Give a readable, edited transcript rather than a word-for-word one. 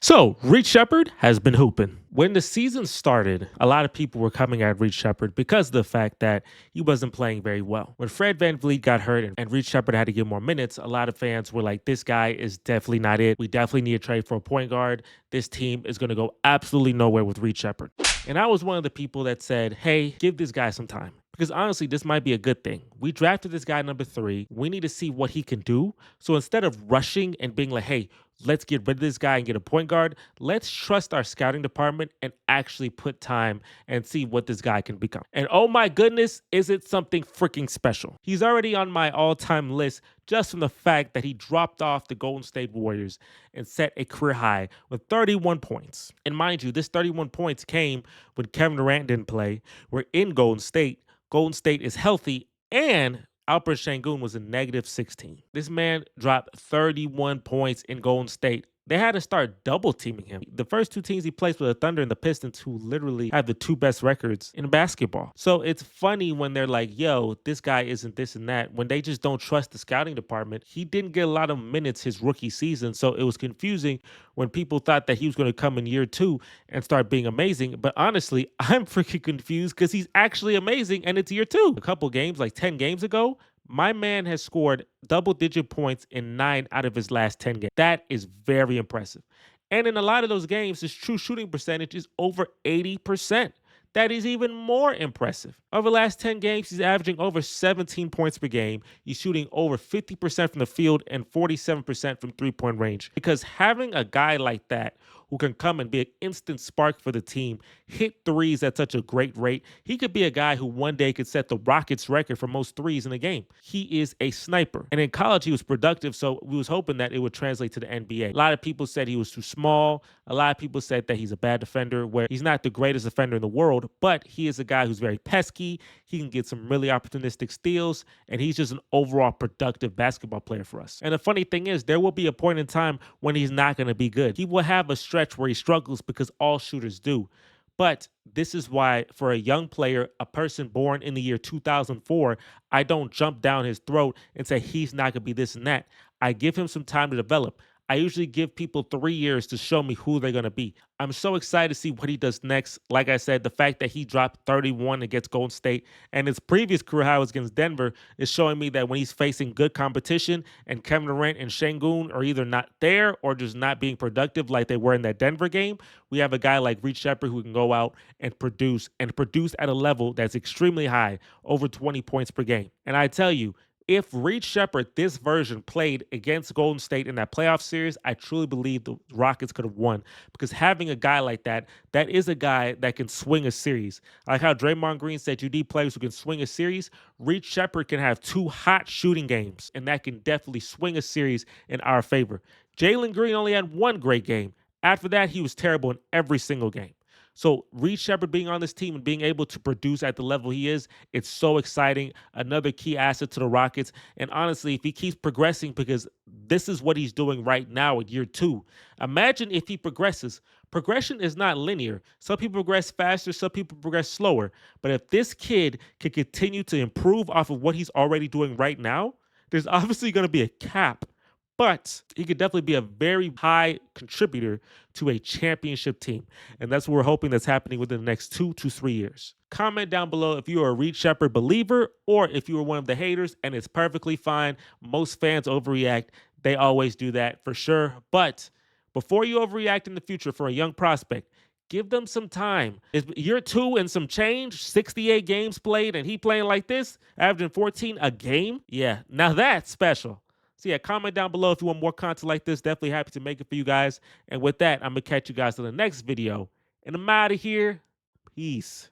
So, Reed Sheppard has been hooping. When the season started, a lot of people were coming at Reed Sheppard because of the fact that he wasn't playing very well. When Fred VanVleet got hurt and Reed Sheppard had to get more minutes, a lot of fans were like, this guy is definitely not it. We definitely need a trade for a point guard. This team is going to go absolutely nowhere with Reed Sheppard. And I was one of the people that said, hey, give this guy some time. Because honestly, this might be a good thing. We drafted this guy number 3. We need to see what he can do. So instead of rushing and being like, hey, let's get rid of this guy and get a point guard, let's trust our scouting department and actually put time and see what this guy can become. And oh my goodness, is it something freaking special? He's already on my all-time list just from the fact that he dropped off the Golden State Warriors and set a career high with 31 points. And mind you, this 31 points came when Kevin Durant didn't play. We're in Golden State. Golden State is healthy, and Alperen Sengun was a -16. This man dropped 31 points in Golden State. They had to start double teaming him. The first 2 teams he plays with the Thunder and the Pistons, who literally have the 2 best records in basketball. So it's funny when they're like, yo, this guy isn't this and that, when they just don't trust the scouting department. He didn't get a lot of minutes his rookie season, so it was confusing when people thought that he was going to come in year 2 and start being amazing. But honestly, I'm freaking confused because he's actually amazing and it's year 2. A couple games, like 10 games ago, my man has scored double-digit points in 9 out of his last 10 games. That is very impressive. And in a lot of those games, his true shooting percentage is over 80%. That is even more impressive. Over the last 10 games, he's averaging over 17 points per game. He's shooting over 50% from the field and 47% from three-point range. Because having a guy like that who can come and be an instant spark for the team, hit threes at such a great rate, he could be a guy who one day could set the Rockets record for most threes in a game. He is a sniper. And in college, he was productive, so we was hoping that it would translate to the NBA. A lot of people said he was too small. A lot of people said that he's a bad defender, where he's not the greatest defender in the world, but he is a guy who's very pesky. He can get some really opportunistic steals, and he's just an overall productive basketball player for us. And the funny thing is, there will be a point in time when he's not going to be good. He will have a stretch where he struggles because all shooters do. But this is why, for a young player, a person born in the year 2004, I don't jump down his throat and say he's not going to be this and that. I give him some time to develop. I usually give people 3 years to show me who they're going to be. I'm so excited to see what he does next. Like I said, the fact that he dropped 31 against Golden State and his previous career high was against Denver is showing me that when he's facing good competition and Kevin Durant and Sengun are either not there or just not being productive like they were in that Denver game, we have a guy like Reed Sheppard who can go out and produce at a level that's extremely high, over 20 points per game. And I tell you, if Reed Sheppard, this version, played against Golden State in that playoff series, I truly believe the Rockets could have won. Because having a guy like that, that is a guy that can swing a series. Like how Draymond Green said you need players who can swing a series, Reed Sheppard can have 2 hot shooting games, and that can definitely swing a series in our favor. Jalen Green only had 1 great game. After that, he was terrible in every single game. So Reed Sheppard being on this team and being able to produce at the level he is, it's so exciting. Another key asset to the Rockets. And honestly, if he keeps progressing, because this is what he's doing right now in year 2, imagine if he progresses. Progression is not linear. Some people progress faster, some people progress slower. But if this kid can continue to improve off of what he's already doing right now, there's obviously going to be a cap, but he could definitely be a very high contributor to a championship team. And that's what we're hoping that's happening within the next 2 to 3 years. Comment down below if you are a Reed Sheppard believer or if you are one of the haters, and it's perfectly fine. Most fans overreact. They always do that for sure. But before you overreact in the future for a young prospect, give them some time. It's year 2 and some change, 68 games played, and he playing like this, averaging 14 a game. Yeah, now that's special. So yeah, comment down below if you want more content like this. Definitely happy to make it for you guys. And with that, I'm going to catch you guys in the next video. And I'm out of here. Peace.